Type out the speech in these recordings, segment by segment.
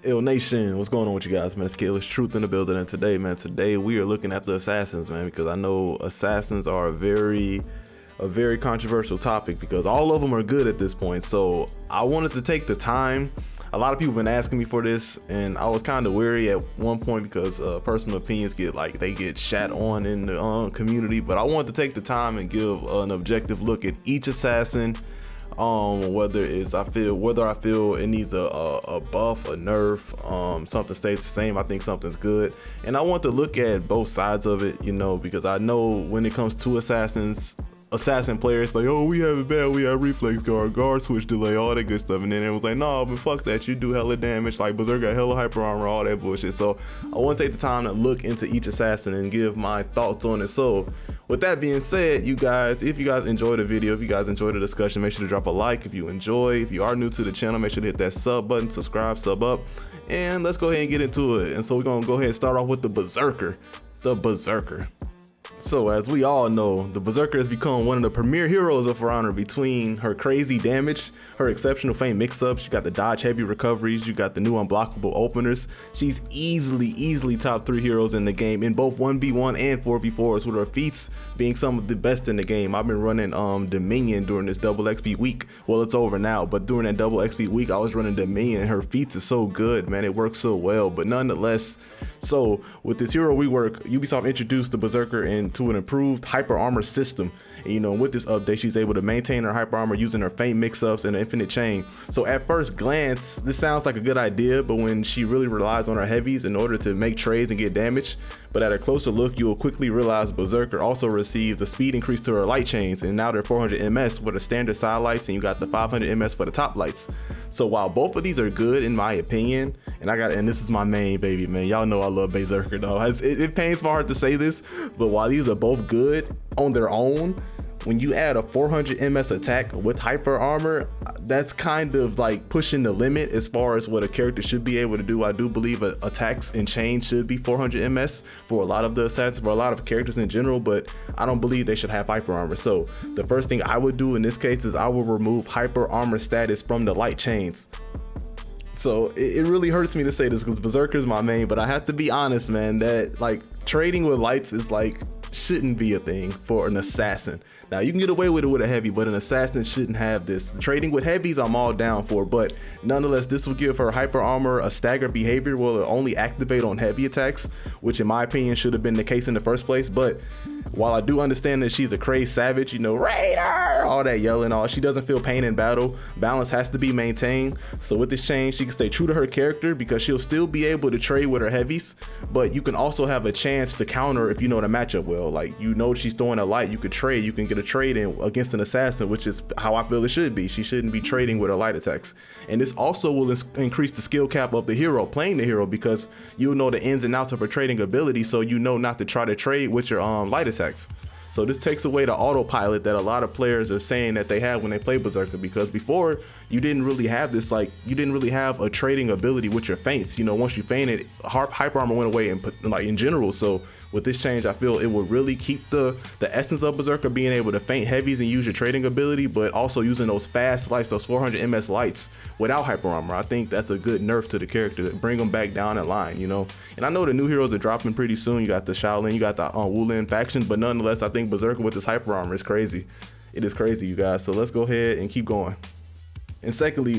Ill Nation, what's going on with you guys, man? It's Killers Truth in the building, and today we are looking at the assassins, man, because I know assassins are a very controversial topic because all of them are good at this point. So I wanted to take the time. A lot of people have been asking me for this, and I was kind of weary at one point because personal opinions get shat on in the community. But I wanted to take the time and give an objective look at each assassin. Whether I feel it needs a buff, a nerf, something stays the same. I think something's good, and I want to look at both sides of it, you know, because I know when it comes to assassin players, like, oh, we have it bad, we have reflex guard switch delay, all that good stuff, and then it was like, no, but fuck that, you do hella damage, like Berserker got hella hyper armor, all that bullshit. So I want to take the time to look into each assassin and give my thoughts on it. So with that being said, you guys, if you guys enjoyed the video, if you guys enjoyed the discussion, make sure to drop a like. If you are new to the channel, make sure to hit that sub button, subscribe, sub up, and let's go ahead and get into it. And so we're gonna go ahead and start off with the Berserker. So as we all know, the Berserker has become one of the premier heroes of For Honor. Between her crazy damage, her exceptional feint mix-ups, you got the dodge heavy recoveries, you got the new unblockable openers. She's easily top 3 heroes in the game in both 1v1 and 4v4s, with her feats being some of the best in the game. I've been running Dominion during this double XP week. Well, it's over now, but during that double XP week, I was running Dominion, and her feats are so good, man. It works so well. But nonetheless, so with this hero rework, Ubisoft introduced the Berserker into an improved hyper armor system, and you know, with this update, she's able to maintain her hyper armor using her feint mix-ups and an infinite chain. So at first glance, this sounds like a good idea, but when she really relies on her heavies in order to make trades and get damage, but at a closer look, you'll quickly realize Berserker also received a speed increase to her light chains, and now they're 400 ms for the standard side lights, and you got the 500 ms for the top lights. So while both of these are good in my opinion, and this is my main baby, man, y'all know I love Berserker, dog. It pains my heart to say this, but while these are both good on their own, when you add a 400 ms attack with hyper armor, that's kind of like pushing the limit as far as what a character should be able to do. I do believe attacks and chains should be 400 ms for a lot of the assassins, for a lot of characters in general, but I don't believe they should have hyper armor. So the first thing I would do in this case is I will remove hyper armor status from the light chains. So it really hurts me to say this because Berserker is my main, but I have to be honest, man, that like trading with lights is like shouldn't be a thing for an assassin. Now you can get away with it with a heavy, but an assassin shouldn't have this. Trading with heavies I'm all down for, but nonetheless, this will give her hyper armor a staggered behavior. Will only activate on heavy attacks, which in my opinion should have been the case in the first place. But while I do understand that she's a crazed savage, you know, Raider, all that yelling, all, she doesn't feel pain in battle. Balance has to be maintained. So with this change, she can stay true to her character because she'll still be able to trade with her heavies, but you can also have a chance to counter if you know the matchup well. Like, you know, she's throwing a light, you could trade, you can get a trade in against an assassin, which is how I feel it should be. She shouldn't be trading with her light attacks. And this also will increase the skill cap of the hero playing the hero, because you'll know the ins and outs of her trading ability, so you know not to try to trade with your light attacks. So this takes away the autopilot that a lot of players are saying that they have when they play Berserker, because before you didn't really have this, like, you didn't really have a trading ability with your feints. You know, once you feinted, hyper armor went away, and like in general. So with this change, I feel it will really keep the essence of Berserker, being able to feint heavies and use your trading ability, but also using those fast lights, those 400 ms lights without hyper armor. I think that's a good nerf to the character, to bring them back down in line, you know. And I know the new heroes are dropping pretty soon. You got the Shaolin, you got the Wulin faction, but nonetheless, I think Berserker with this hyper armor is crazy. It is crazy, you guys. So let's go ahead and keep going. And secondly,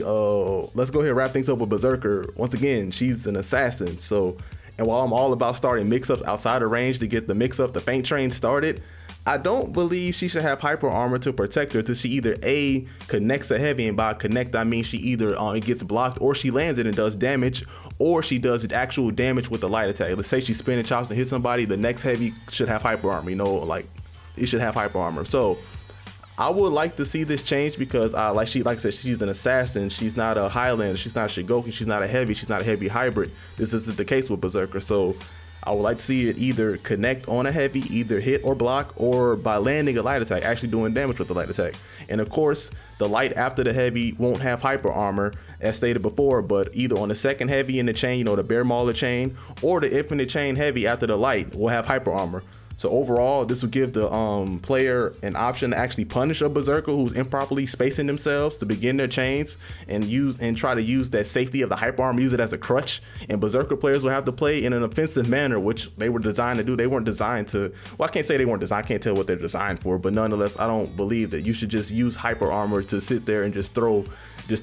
let's go ahead and wrap things up with Berserker. Once again, she's an assassin. So, and while I'm all about starting mix-ups outside of range to get the mix-up, the feint train started, I don't believe she should have hyper armor to protect her till she either A, connects a heavy, and by connect I mean she either it gets blocked, or she lands it and does damage, or she does actual damage with the light attack. Let's say she spinning chops and hit somebody, the next heavy should have hyper armor, you know, like it should have hyper armor. So I would like to see this change because like I said, she's an assassin. She's not a Highlander. She's not a Shigoki. She's not a heavy. She's not a heavy hybrid. This isn't the case with Berserker. So I would like to see it either connect on a heavy, either hit or block, or by landing a light attack, actually doing damage with the light attack. And of course, the light after the heavy won't have hyper armor, as stated before, but either on the second heavy in the chain, you know, the Bear Mauler chain, or the infinite chain heavy after the light will have hyper armor. So overall, this will give the player an option to actually punish a Berserker who's improperly spacing themselves to begin their chains and try to use that safety of the hyper armor, use it as a crutch. And Berserker players will have to play in an offensive manner, which they were designed to do. They weren't designed to, well, I can't say they weren't designed, I can't tell what they're designed for, but nonetheless, I don't believe that you should just use hyper armor to sit there and just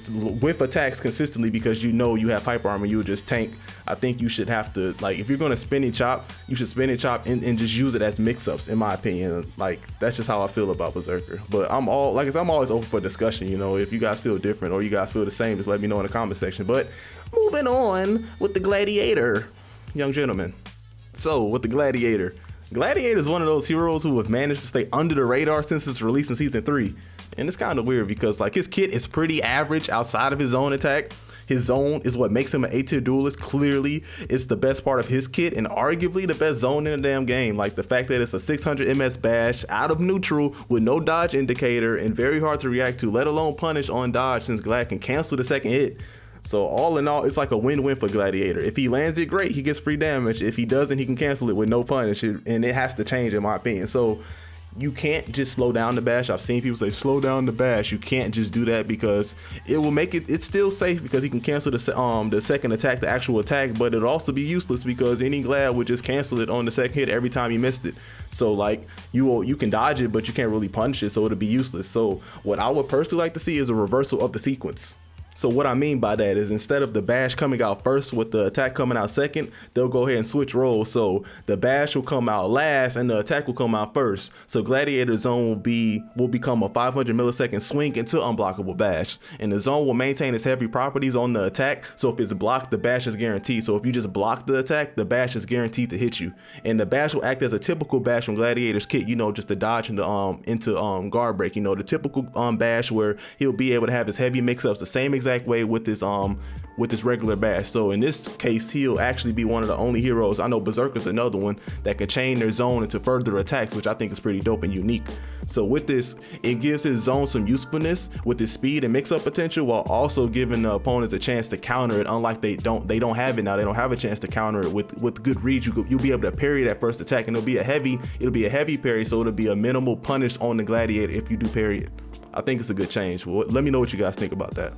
whiff attacks consistently because you know you have hyper armor, you would just tank. I think you should have to, like, if you're gonna spinny chop, you should spinny chop and just use it as mix-ups, in my opinion. Like, that's just how I feel about Berserker. But I'm always open for discussion, you know. If you guys feel different or you guys feel the same, just let me know in the comment section. But moving on with the Gladiator, young gentlemen. So with the Gladiator is one of those heroes who have managed to stay under the radar since its release in season 3. And it's kind of weird because, like, his kit is pretty average outside of his zone attack. His zone is what makes him an A-tier duelist. Clearly, it's the best part of his kit and arguably the best zone in the damn game. Like, the fact that it's a 600 MS bash out of neutral with no dodge indicator and very hard to react to, let alone punish on dodge, since Glad can cancel the second hit. So all in all, it's like a win-win for Gladiator. If he lands it, great, he gets free damage. If he doesn't, he can cancel it with no punish, and it has to change, in my opinion. So you can't just slow down the bash. I've seen people say slow down the bash. You can't just do that because it will make it's still safe because he can cancel the second attack, the actual attack, but it'll also be useless because any Glad would just cancel it on the second hit every time he missed it. So like you can dodge it, but you can't really punish it, so it'll be useless. So what I would personally like to see is a reversal of the sequence. So what I mean by that is, instead of the bash coming out first with the attack coming out second, they'll go ahead and switch roles. So the bash will come out last and the attack will come out first. So Gladiator zone will become a 500 millisecond swing into unblockable bash. And the zone will maintain its heavy properties on the attack. So if it's blocked, the bash is guaranteed. So if you just block the attack, the bash is guaranteed to hit you. And the bash will act as a typical bash from Gladiator's kit, you know, just to dodge into guard break. You know, the typical bash where he'll be able to have his heavy mix-ups the same exact way with this regular bash. So in this case, he'll actually be one of the only heroes, I know Berserker's another one, that can chain their zone into further attacks, which I think is pretty dope and unique. So with this, it gives his zone some usefulness with his speed and mix-up potential, while also giving the opponents a chance to counter it. Unlike they don't have it now, they don't have a chance to counter it with good reads. You'll be able to parry that first attack, and it'll be a heavy parry, so it'll be a minimal punish on the Gladiator if you do parry it. I think it's a good change. Well, let me know what you guys think about that.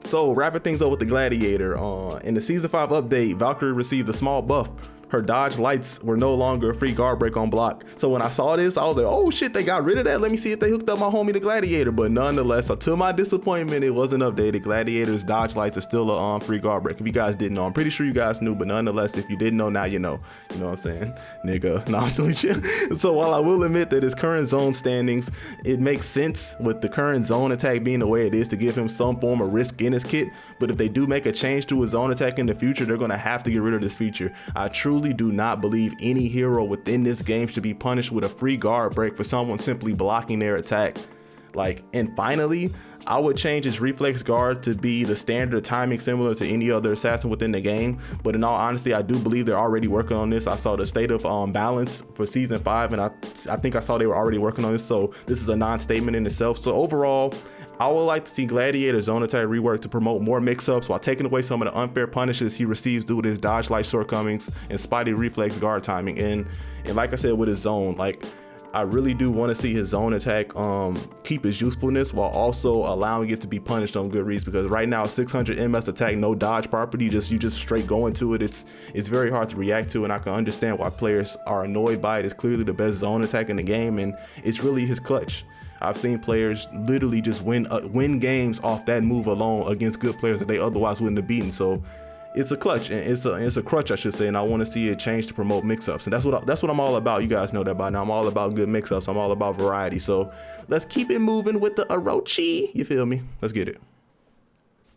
So wrapping things up with the Gladiator, in the season 5 update, Valkyrie received a small buff. Her dodge lights were no longer a free guard break on block. So when I saw this, I was like, oh shit, they got rid of that. Let me see if they hooked up my homie the Gladiator. But nonetheless, to my disappointment, it wasn't updated. Gladiator's dodge lights are still a free guard break. If you guys didn't know, I'm pretty sure you guys knew, but nonetheless, if you didn't know, now you know. You know what I'm saying? Nigga, no, I'm really chill. So while I will admit that his current zone standings, it makes sense with the current zone attack being the way it is to give him some form of risk in his kit. But if they do make a change to his zone attack in the future, they're gonna have to get rid of this feature. I truly do not believe any hero within this game should be punished with a free guard break for someone simply blocking their attack. And finally, I would change his reflex guard to be the standard timing similar to any other assassin within the game. But in all honesty, I do believe they're already working on this. I saw the state of balance for season 5, and I think I saw they were already working on this. So this is a non-statement in itself. So overall, I would like to see Gladiator's zone attack rework to promote more mix-ups while taking away some of the unfair punishes he receives due to his dodge light shortcomings and spotty reflex guard timing. And like I said, with his zone, I really do want to see his zone attack keep his usefulness while also allowing it to be punished on good reads, because right now 600 MS attack, no dodge property, you just straight go into it. It's very hard to react to, and I can understand why players are annoyed by it. It's clearly the best zone attack in the game, and it's really his clutch. I've seen players literally just win games off that move alone against good players that they otherwise wouldn't have beaten. So it's a clutch, and it's a crutch, I should say, and I want to see it change to promote mix-ups, and that's what I'm all about. You guys know that by now. I'm all about good mix-ups. I'm all about variety. So let's keep it moving with the Orochi. You feel me? Let's get it.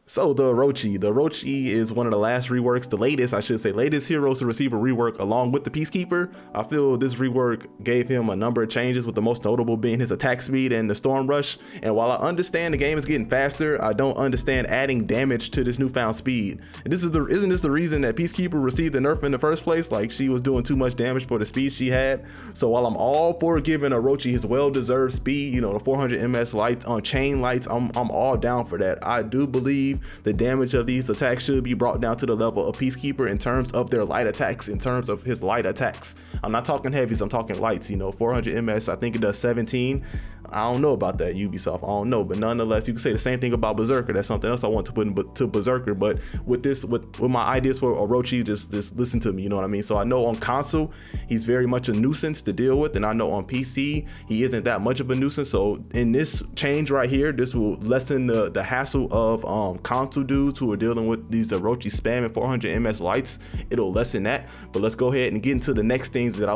So the Orochi is one of the last reworks, the latest, I should say, latest heroes to receive a rework along with the Peacekeeper. I feel this rework gave him a number of changes, with the most notable being his attack speed and the Storm Rush. And while I understand the game is getting faster, I don't understand adding damage to this newfound speed. And isn't this the reason that Peacekeeper received the nerf in the first place? Like, she was doing too much damage for the speed she had. So while I'm all for giving Orochi his well-deserved speed, you know, the 400 MS lights on chain lights, I'm all down for that. I do believe believe the damage of these attacks should be brought down to the level of Peacekeeper in terms of their light attacks, in terms of his light attacks. I'm not talking heavies, I'm talking lights. You know, 400 ms, I think it does 17. I don't know about that, Ubisoft, I don't know, but nonetheless, you can say the same thing about Berserker. That's something else I want to put into Berserker. But with this, with my ideas for Orochi, just listen to me, you know what I mean? So I know on console, he's very much a nuisance to deal with, and I know on PC, he isn't that much of a nuisance. So in this change right here, this will lessen the hassle of console dudes who are dealing with these Orochi spamming 400 ms lights. It'll lessen that. But let's go ahead and get into the next things that I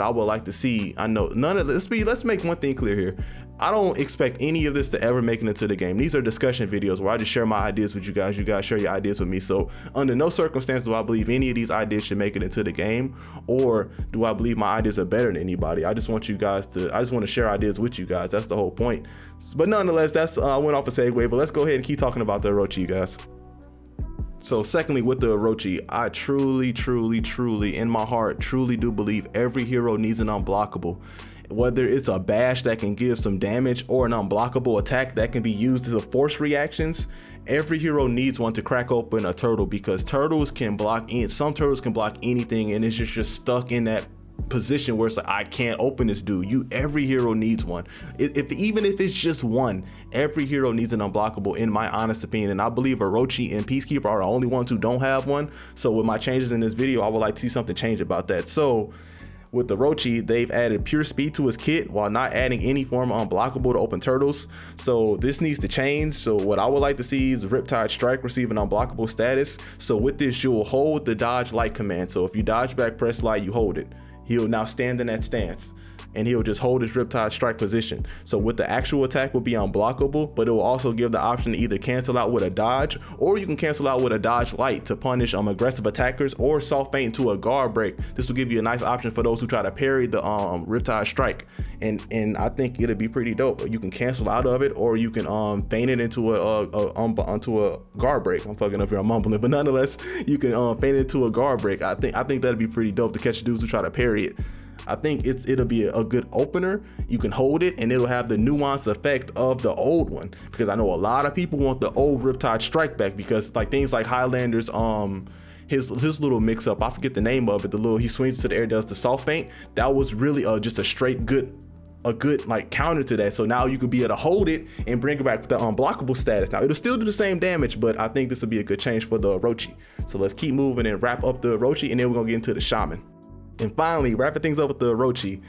would like to see. I know none of this. Let's make one thing clear here. I don't expect any of this to ever make it into the game. These are discussion videos where I just share my ideas with you guys. You guys share your ideas with me. So under no circumstance do I believe any of these ideas should make it into the game, or do I believe my ideas are better than anybody. I just want to share ideas with you guys. That's the whole point. But nonetheless, that's I went off a segue, but let's go ahead and keep talking about the Orochi, you guys. So secondly, with the Orochi, I truly in my heart truly do believe every hero needs an unblockable. Whether it's a bash that can give some damage or an unblockable attack that can be used as a force reactions, every hero needs one to crack open a turtle, because turtles can block some turtles can block anything, and it's just stuck in that position where it's like, I can't open this dude. Every hero needs one. Even if it's just one, every hero needs an unblockable, in my honest opinion. And I believe Orochi and Peacekeeper are the only ones who don't have one. So with my changes in this video, I would like to see something change about that. So with the Orochi, they've added pure speed to his kit while not adding any form of unblockable to open turtles. So this needs to change. So what I would like to see is Riptide Strike receive an unblockable status. So with this, you'll hold the dodge light command. So if you dodge back, press light, you hold it. He'll now stand in that stance, and he'll just hold his Riptide Strike position. So with the actual attack will be unblockable, but it will also give the option to either cancel out with a dodge, or you can cancel out with a dodge light to punish aggressive attackers, or soft feint into a guard break. This will give you a nice option for those who try to parry the Riptide Strike, and I think it'll be pretty dope. You can cancel out of it, or you can feint it into a guard break. I'm fucking up here, I'm mumbling, but nonetheless, you can feint it into a guard break. I think that'd be pretty dope to catch dudes who try to parry it. I think it'll be a good opener. You can hold it, and it'll have the nuance effect of the old one, because I know a lot of people want the old Riptide Strike back, because like things like Highlander's his little mix up, I forget the name of it, he swings to the air, does the soft feint. That was really just a straight good like counter to that. So now you could be able to hold it and bring it back with the unblockable status. Now it'll still do the same damage, but I think this will be a good change for the Orochi. So let's keep moving and wrap up the Orochi, and then we're gonna get into the Shaman. And finally, wrapping things up with the Orochi,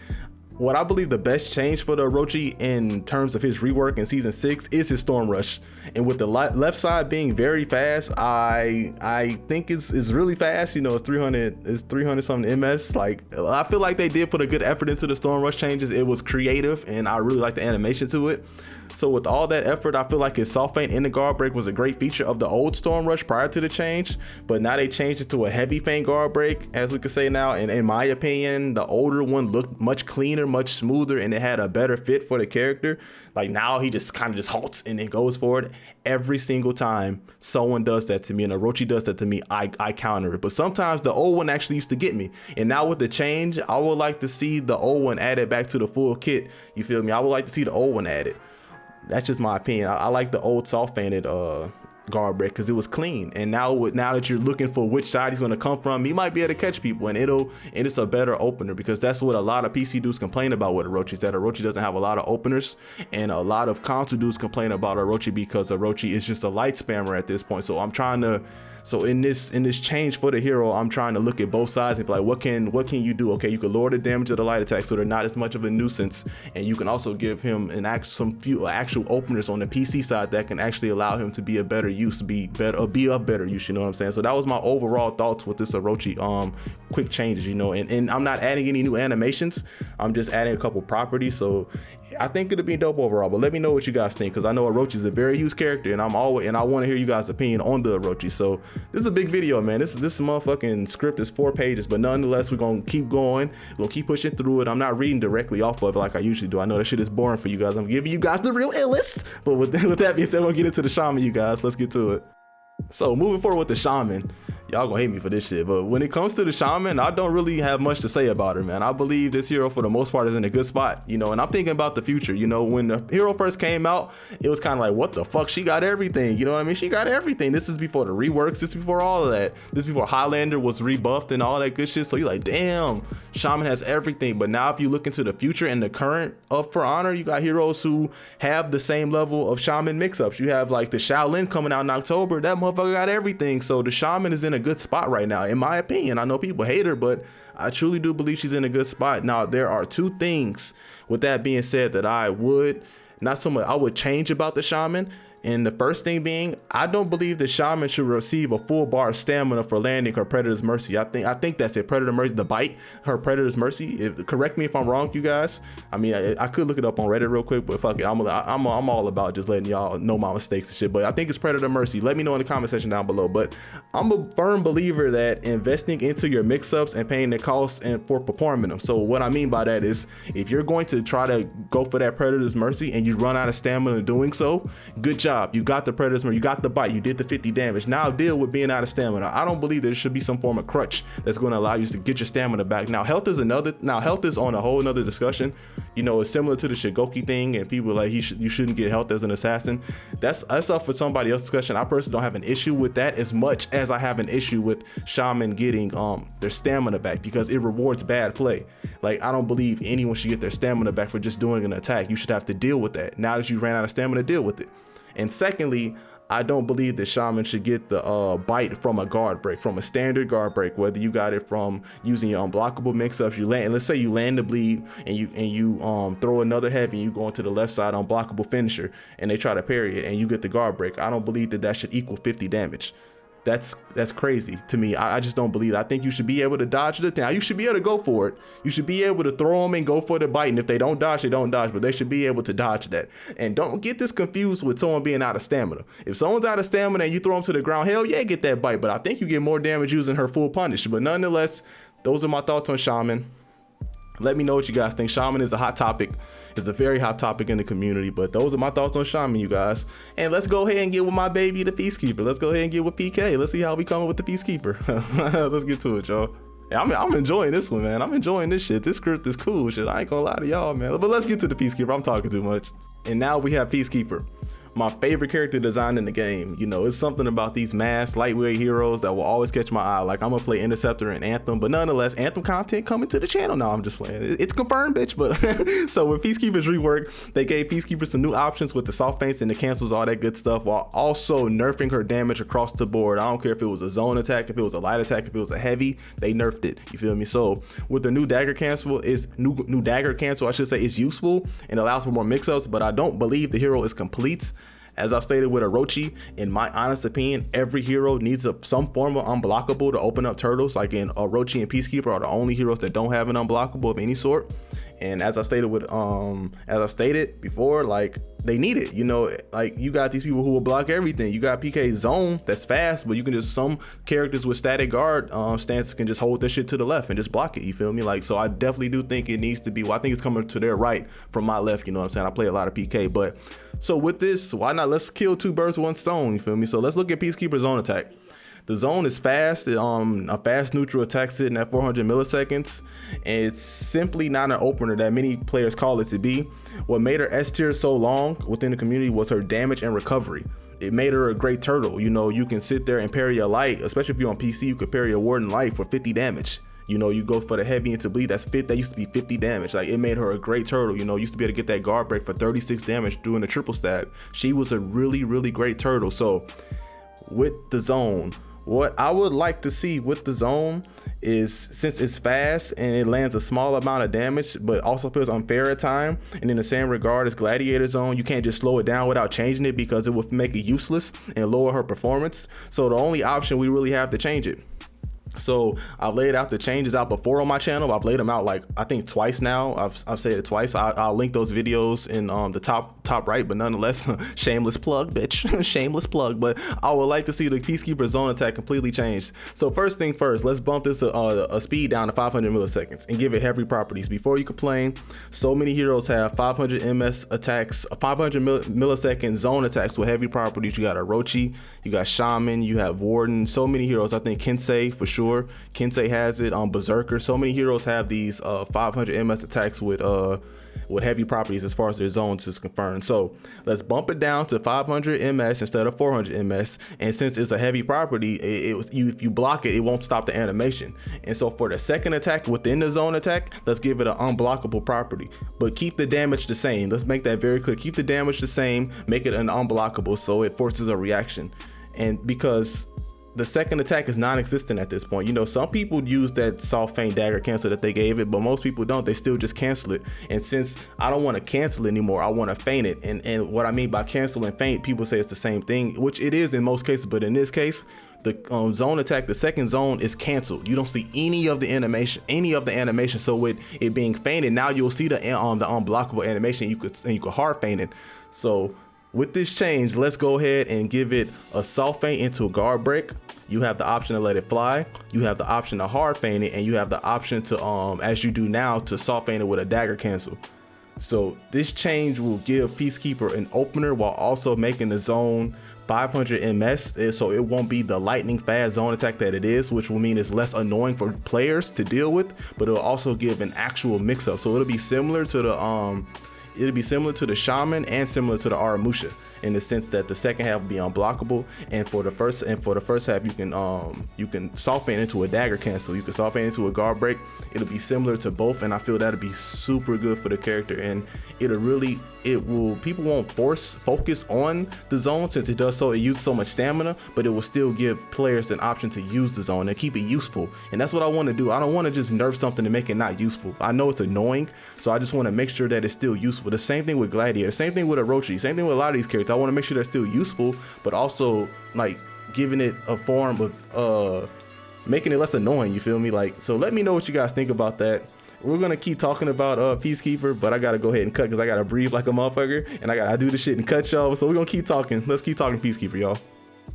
what I believe the best change for the Orochi in terms of his rework in season 6 is his Storm Rush. And with the left side being very fast, I think it's really fast. You know, it's 300 something ms. Like, I feel like they did put a good effort into the Storm Rush changes. It was creative, and I really like the animation to it. So with all that effort, I feel like his soft feint in the guard break was a great feature of the old Storm Rush prior to the change, but now they changed it to a heavy feint guard break, as we could say now. And in my opinion, the older one looked much cleaner, much smoother, and it had a better fit for the character. Like now he just kind of just halts and then goes for it. Every single time someone does that to me, and Orochi does that to me, I counter it. But sometimes the old one actually used to get me. And now with the change, I would like to see the old one added back to the full kit. You feel me? I would like to see the old one added. That's just my opinion. I like the old soft feinted guard break because it was clean. And now that you're looking for which side he's going to come from, he might be able to catch people, and it's a better opener, because that's what a lot of PC dudes complain about with Orochi, is that Orochi doesn't have a lot of openers, and a lot of console dudes complain about Orochi because Orochi is just a light spammer at this point. So in this change for the hero, I'm trying to look at both sides and be like, what can you do? Okay, you can lower the damage of the light attack so they're not as much of a nuisance, and you can also give him some few actual openers on the PC side that can actually allow him to be a better use, be a better use. You know what I'm saying? So that was my overall thoughts with this Orochi quick changes. You know, and I'm not adding any new animations. I'm just adding a couple properties. So I think it'll be dope overall. But let me know what you guys think, because I know Orochi is a very used character, and I want to hear you guys' opinion on the Orochi. So this is a big video, man. This motherfucking script is 4 pages, but nonetheless, we're gonna keep going. We're gonna keep pushing through it. I'm not reading directly off of it like I usually do. I know that shit is boring for you guys. I'm giving you guys the real illest. But with that being said, we'll get into the Shaman, you guys. Let's get to it. So moving forward with the Shaman, Y'all gonna hate me for this shit, but when it comes to the Shaman, I don't really have much to say about her, man. I believe this hero for the most part is in a good spot, you know, and I'm thinking about the future. You know, when the hero first came out, it was kind of like, what the fuck, she got everything, you know what I mean? She got everything. This is before the reworks, this is before all of that. This is before Highlander was rebuffed and all that good shit, so you're like, damn, Shaman has everything. But now if you look into the future and the current of For Honor, you got heroes who have the same level of Shaman mix-ups. You have like the Shaolin coming out in October, that motherfucker got everything. So the Shaman is in a good spot right now, in my opinion. I know people hate her, but I truly do believe she's in a good spot. Now, there are two things with that being said that I would not so much I would change about the Shaman. And the first thing being, I don't believe the Shaman should receive a full bar of stamina for landing her Predator's Mercy. I think that's it. Predator Mercy, the bite, her Predator's Mercy. Correct me if I'm wrong, you guys. I mean, I could look it up on Reddit real quick, but fuck it. I'm all about just letting y'all know my mistakes and shit. But I think it's Predator Mercy. Let me know in the comment section down below. But I'm a firm believer that investing into your mix-ups and paying the costs and for performing them. So what I mean by that is, if you're going to try to go for that Predator's Mercy and you run out of stamina doing so, good job. You got the Predator's Mercy, you got the bite, you did the 50 damage. Now deal with being out of stamina. I don't believe there should be some form of crutch that's going to allow you to get your stamina back. Now health is on a whole nother discussion. You know, it's similar to the Shigoki thing, and people are like, you shouldn't get health as an assassin. That's up for somebody else's discussion. I personally don't have an issue with that as much as I have an issue with Shaman getting their stamina back, because it rewards bad play. Like, I don't believe anyone should get their stamina back for just doing an attack. You should have to deal with that. Now that you ran out of stamina, deal with it. And secondly, I don't believe that Shaman should get the bite from a guard break, from a standard guard break, whether you got it from using your unblockable mix-ups. You land, and let's say you land the bleed and you throw another heavy and you go into the left side unblockable finisher and they try to parry it and you get the guard break. I don't believe that should equal 50 damage. That's crazy to me. I just don't believe it. I think you should be able to dodge the thing. You should be able to go for it. You should be able to throw them and go for the bite. And if they don't dodge, they don't dodge, but they should be able to dodge that. And don't get this confused with someone being out of stamina. If someone's out of stamina and you throw them to the ground, hell yeah, get that bite. But I think you get more damage using her full punish. But nonetheless, those are my thoughts on Shaman. Let me know what you guys think. Shaman is a hot topic. It's a very hot topic in the community, but those are my thoughts on Shaman, you guys. And let's go ahead and get with my baby, the Peacekeeper. Let's go ahead and get with PK. Let's see how we come with the Peacekeeper. Let's get to it, y'all. Yeah, I'm enjoying this one, man. I'm enjoying this shit. This script is cool shit. I ain't gonna lie to y'all, man. But let's get to the Peacekeeper. I'm talking too much. And now we have Peacekeeper, my favorite character design in the game. You know, it's something about these mass lightweight heroes that will always catch my eye. Like, I'm gonna play Interceptor and Anthem, but nonetheless, Anthem content coming to the channel now. I'm just playing. It's confirmed, bitch. But so with Peacekeeper's rework, they gave Peacekeeper some new options with the soft feints and the cancels, all that good stuff, while also nerfing her damage across the board. I don't care if it was a zone attack, if it was a light attack, if it was a heavy, they nerfed it. You feel me? So with the new dagger cancel, I should say, is useful and allows for more mix-ups, but I don't believe the hero is complete. As I've stated with Orochi, in my honest opinion, every hero needs some form of unblockable to open up turtles. Like in Orochi and Peacekeeper are the only heroes that don't have an unblockable of any sort. And as I stated before, like, they need it. You know, like, you got these people who will block everything. You got PK Zone that's fast, but you can just, some characters with static guard stances can just hold this shit to the left and just block it. You feel me? Like, so I definitely do think it needs to be, well, I think it's coming to their right from my left. You know what I'm saying? I play a lot of PK, but so with this, why not? Let's kill two birds with one stone. You feel me? So let's look at Peacekeeper Zone attack. The zone is fast, a fast neutral attack sitting at 400 milliseconds, and it's simply not an opener that many players call it to be. What made her S tier so long within the community was her damage and recovery. It made her a great turtle. You know, you can sit there and parry a light, especially if you're on PC, you could parry a Warden light for 50 damage. You know, you go for the heavy into bleed, that used to be 50 damage. Like, it made her a great turtle. You know, used to be able to get that guard break for 36 damage doing a triple stab. She was a really, really great turtle. So with the zone, what I would like to see with the zone is, since it's fast and it lands a small amount of damage, but also feels unfair at time, and in the same regard as Gladiator zone, you can't just slow it down without changing it because it would make it useless and lower her performance. So the only option we really have to change it So I've laid out the changes out before on my channel. I've laid them out like I think twice now. I've said it twice. I'll link those videos in the top right, but nonetheless, shameless plug, bitch. Shameless plug. But I would like to see the Peacekeeper zone attack completely changed. So first thing first, let's bump this a speed down to 500 milliseconds and give it heavy properties. Before you complain, so many heroes have 500 ms attacks, 500 millisecond zone attacks with heavy properties. You got Orochi, you got Shaman, you have Warden. So many heroes. I think Kensei for sure. Kensei has it on Berserker. So many heroes have these 500 ms attacks with heavy properties as far as their zones is confirmed. So let's bump it down to 500 ms instead of 400 ms. And since it's a heavy property, if you block it, it won't stop the animation. And so for the second attack within the zone attack, let's give it an unblockable property, but keep the damage the same. Let's make that very clear. Keep the damage the same, make it an unblockable so it forces a reaction. And because the second attack is non-existent at this point. You know, some people use that soft feint dagger cancel that they gave it, but most people don't. They still just cancel it. And since I don't want to cancel it anymore, I want to feint it. And what I mean by cancel and feint, people say it's the same thing, which it is in most cases, but in this case, the zone attack, the second zone is canceled. You don't see any of the animation, So with it being feinted, now you'll see the unblockable animation. You could hard feint it. So with this change, let's go ahead and give it a soft feint into a guard break. You have the option to let it fly. You have the option to hard feint it, and you have the option to, as you do now, to soft feint it with a dagger cancel. So this change will give Peacekeeper an opener while also making the zone 500 ms, so it won't be the lightning fast zone attack that it is, which will mean it's less annoying for players to deal with, but it'll also give an actual mix-up. So it'll be similar to the Shaman and similar to the Aramusha, in the sense that the second half will be unblockable, and for the first half you can soft feint into a dagger cancel, you can soft feint into a guard break. It'll be similar to both, and I feel that'll be super good for the character, and people won't focus on the zone since it uses so much stamina, but it will still give players an option to use the zone and keep it useful. And that's what I want to do. I don't want to just nerf something to make it not useful. I know it's annoying, so I just want to make sure that it's still useful. The same thing with Gladiator, same thing with Orochi, same thing with a lot of these characters. I want to make sure they're still useful, but also like giving it a form of making it less annoying, you feel me? Like, so let me know what you guys think about that. We're gonna keep talking about Peacekeeper, but I gotta go ahead and cut because I gotta breathe like a motherfucker, and I do this shit and cut y'all. So we're gonna keep talking. Let's keep talking Peacekeeper, y'all.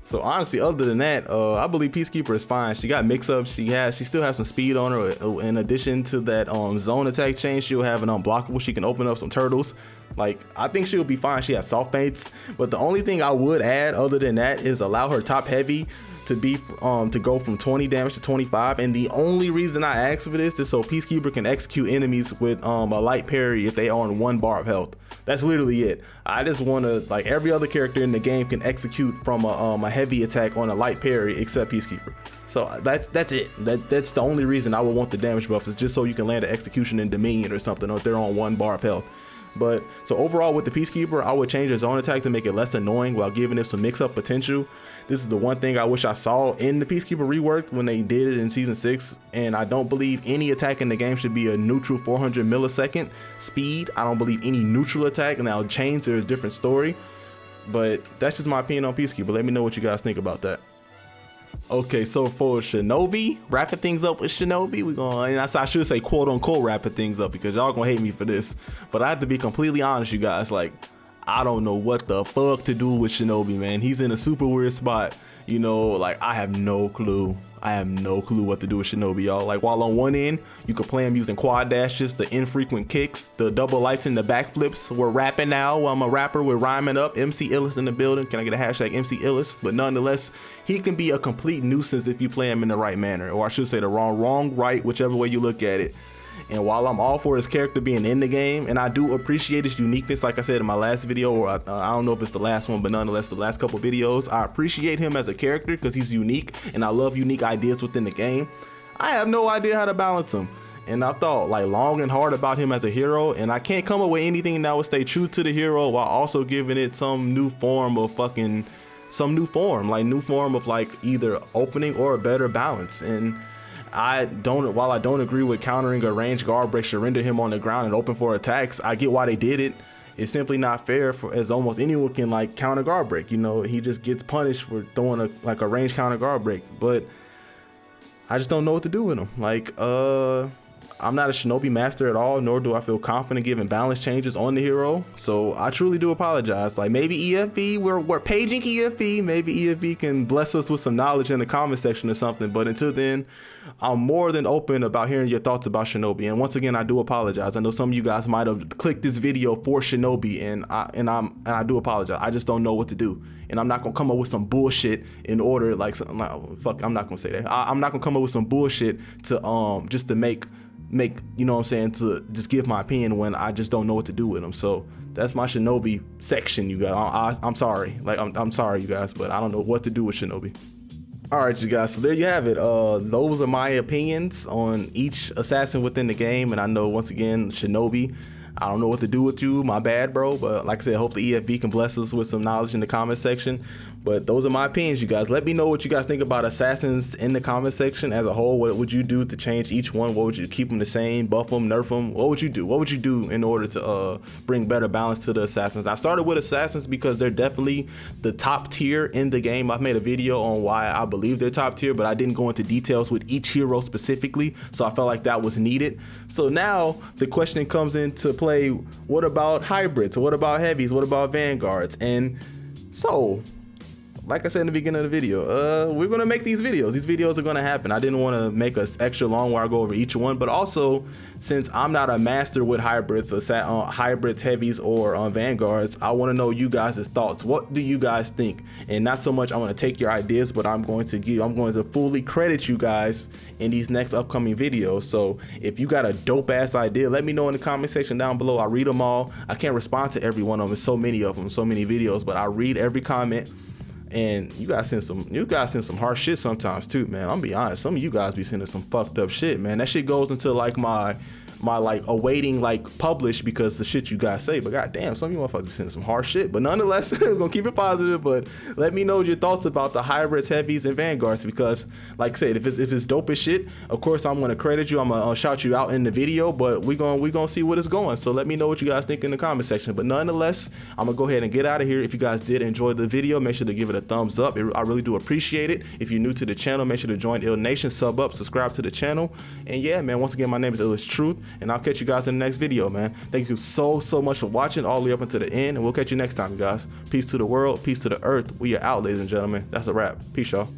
So honestly, other than that, I believe Peacekeeper is fine. She got mix-ups. She still has some speed on her. In addition to that zone attack change, she'll have an unblockable. She can open up some turtles. Like, I think she'll be fine. She has soft feints, but the only thing I would add other than that is allow her top heavy to go from 20 damage to 25. And the only reason I ask for this is so Peacekeeper can execute enemies with a light parry if they are on 1 bar of health. That's literally it. I just want to, like, every other character in the game can execute from a heavy attack on a light parry except Peacekeeper. So that's it. That's the only reason I would want the damage buffs, is just so you can land an execution in Dominion or something, or if they're on 1 bar of health. But so overall with the Peacekeeper, I would change his zone attack to make it less annoying while giving it some mix-up potential. This is the one thing I wish I saw in the Peacekeeper reworked when they did it in season 6, and I don't believe any attack in the game should be a neutral 400 millisecond speed. I don't believe any neutral attack. Now chains are a different story, but that's just my opinion on Peacekeeper. Let me know what you guys think about that. Okay, so for Shinobi, wrapping things up with Shinobi, and I should say quote unquote wrapping things up, because y'all gonna hate me for this, but I have to be completely honest, you guys. Like, I don't know what the fuck to do with Shinobi, man. He's in a super weird spot, you know. Like, I have no clue. I have no clue what to do with Shinobi, y'all. Like, while on one end, you can play him using quad dashes, the infrequent kicks, the double lights and the backflips. We're rapping now. I'm a rapper. We're rhyming up. MC Illis in the building. Can I get a hashtag MC Illis? But nonetheless, he can be a complete nuisance if you play him in the right manner. Or I should say the wrong, right, whichever way you look at it. And while I'm all for his character being in the game, and I do appreciate his uniqueness, like I said in my last video, or I don't know if it's the last one, but nonetheless, the last couple videos, I appreciate him as a character because he's unique, and I love unique ideas within the game. I have no idea how to balance him. And I thought like long and hard about him as a hero, and I can't come up with anything that would stay true to the hero while also giving it some new form of like new form of like either opening or a better balance. And while I don't agree with countering a ranged guard break should render him on the ground and open for attacks, I get why they did it. It's simply not fair, as almost anyone can like counter guard break. You know, he just gets punished for throwing a ranged counter guard break. But I just don't know what to do with them. Like, I'm not a Shinobi master at all, nor do I feel confident giving balance changes on the hero. So I truly do apologize. Like, maybe EFB, we're paging EFB. Maybe EFB can bless us with some knowledge in the comment section or something. But until then, I'm more than open about hearing your thoughts about Shinobi. And once again, I do apologize. I know some of you guys might have clicked this video for Shinobi, and I do apologize. I just don't know what to do. And I'm not gonna come up with some bullshit in order, like, fuck, I'm not gonna say that. I'm not gonna come up with some bullshit to just to make, you know what I'm saying, to just give my opinion when I just don't know what to do with them. So that's my Shinobi section, you guys. I'm sorry. Like, I'm sorry, you guys, but I don't know what to do with Shinobi. All right, you guys, so there you have it. Those are my opinions on each assassin within the game. And I know, once again, Shinobi, I don't know what to do with you, my bad, bro. But like I said, hopefully EFB can bless us with some knowledge in the comment section. But those are my opinions, you guys. Let me know what you guys think about assassins in the comment section as a whole. What would you do to change each one? What would you keep them the same, buff them, nerf them? What would you do? What would you do in order to bring better balance to the assassins? I started with assassins because they're definitely the top tier in the game. I've made a video on why I believe they're top tier, but I didn't go into details with each hero specifically. So I felt like that was needed. So now the question comes into play, what about hybrids? What about heavies? What about vanguards? And so, like I said in the beginning of the video, we're gonna make these videos. These videos are gonna happen. I didn't want to make us extra long where I go over each one, but also, since I'm not a master with hybrids, hybrids, heavies, or vanguards, I want to know you guys' thoughts. What do you guys think? And not so much I want to take your ideas, but I'm going to fully credit you guys in these next upcoming videos. So if you got a dope ass idea, let me know in the comment section down below. I read them all. I can't respond to every one of them. There's so many of them, so many videos, but I read every comment. And you guys send some harsh shit sometimes too, man. I'm be honest, some of you guys be sending some fucked up shit, man. That shit goes into like my like awaiting like publish because the shit you guys say. But goddamn, some of you motherfuckers be sending some harsh shit. But nonetheless, we're gonna keep it positive. But let me know your thoughts about the hybrids, heavies, and vanguards, because like I said, if it's dope as shit, of course I'm gonna credit you. I'm gonna shout you out in the video. But we gonna see what it's going. So let me know what you guys think in the comment section. But nonetheless, I'm gonna go ahead and get out of here. If you guys did enjoy the video, make sure to give it a thumbs up. I really do appreciate it. If you're new to the channel, make sure to join Ill Nation, sub up, subscribe to the channel. And yeah, man, once again, my name is Ill Truth, and I'll catch you guys in the next video, man. Thank you so much for watching all the way up until the end, and we'll catch you next time, you guys. Peace to the world, peace to the earth. We are out, ladies and gentlemen. That's a wrap. Peace, y'all.